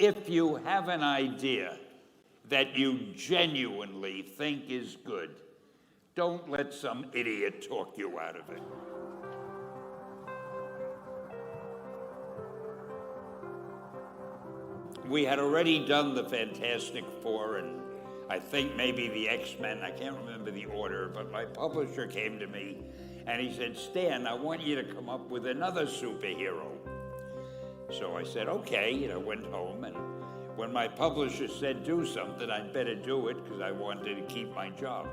If you have an idea that you genuinely think is good, don't let some idiot talk you out of it. We had already done the Fantastic Four and I think maybe the X-Men, I can't remember the order, but my publisher came to me and he said, Stan, I want you to come up with another superhero. So I said, okay, and I went home, and when my publisher said do something, I'd better do it because I wanted to keep my job.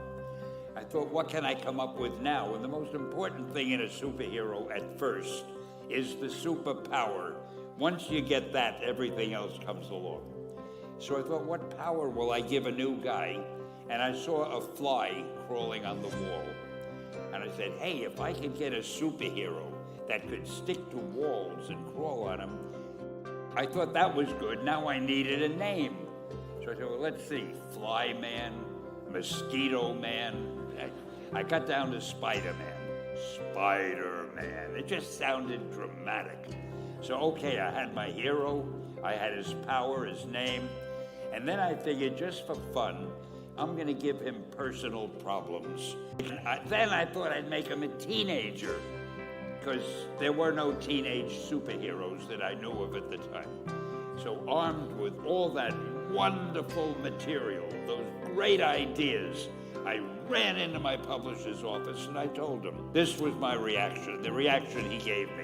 I thought, what can I come up with now? And the most important thing in a superhero at first is the superpower. Once you get that, everything else comes along. So I thought, what power will I give a new guy? And I saw a fly crawling on the wall. And I said, hey, if I could get a superhero that could stick to walls and crawl on them, I thought that was good. Now I needed a name. So I said, well, let's see, Fly Man, Mosquito Man. I got down to Spiderman. Spiderman. It just sounded dramatic. So, okay, I had my hero, I had his power, his name, and then I figured just for fun, I'm gonna give him personal problems. Then I thought I'd make him a teenager, because there were no teenage superheroes that I knew of at the time. So armed with all that wonderful material, those great ideas, I ran into my publisher's office and I told him, this was my reaction, the reaction he gave me.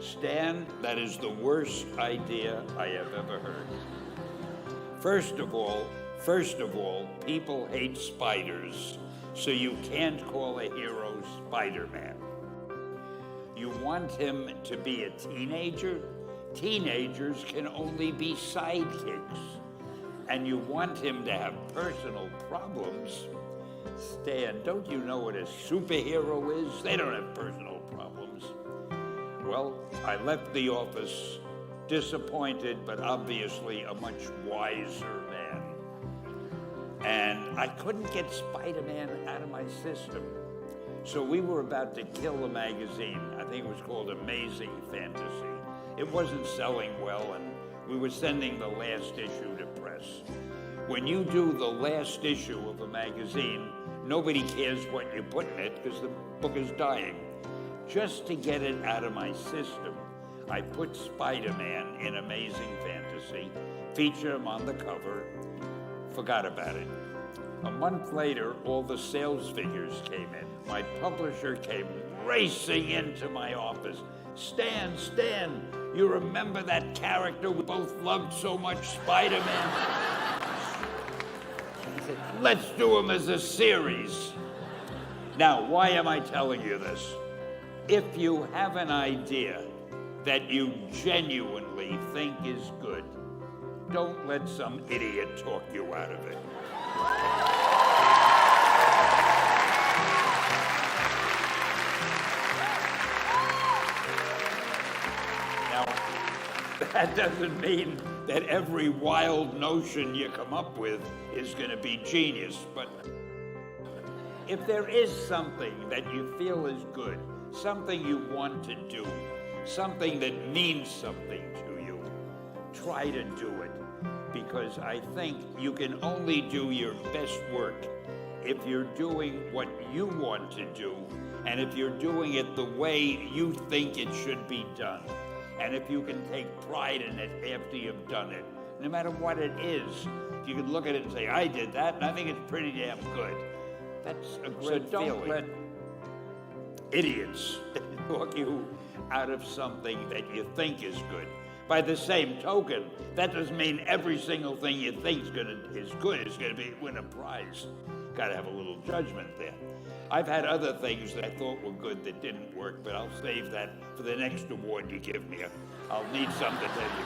Stan, that is the worst idea I have ever heard. First of all, people hate spiders, so you can't call a hero Spider-Man. You want him to be a teenager? Teenagers can only be sidekicks. And you want him to have personal problems? Stan, don't you know what a superhero is? They don't have personal problems. Well, I left the office disappointed, but obviously a much wiser man. And I couldn't get Spider-Man out of my system. So we were about to kill a magazine. I think it was called Amazing Fantasy. It wasn't selling well, and we were sending the last issue to press. When you do the last issue of a magazine, nobody cares what you put in it because the book is dying. Just to get it out of my system, I put Spider-Man in Amazing Fantasy, featured him on the cover, forgot about it. A month later, all the sales figures came in. My publisher came racing into my office. Stan, you remember that character we both loved so much, Spider-Man? He said, let's do him as a series. Now, why am I telling you this? If you have an idea that you genuinely think is good, don't let some idiot talk you out of it. Now, that doesn't mean that every wild notion you come up with is going to be genius, but if there is something that you feel is good, something you want to do, something that means something to you, try to do it. Because I think you can only do your best work if you're doing what you want to do, and if you're doing it the way you think it should be done, and if you can take pride in it after you've done it, no matter what it is. If you can look at it and say, I did that, and I think it's pretty damn good. That's a great feeling. So don't let idiots talk you out of something that you think is good. By the same token, that doesn't mean every single thing you think is good is going to win a prize. Got to have a little judgment there. I've had other things that I thought were good that didn't work, but I'll save that for the next award you give me. I'll need something to tell you.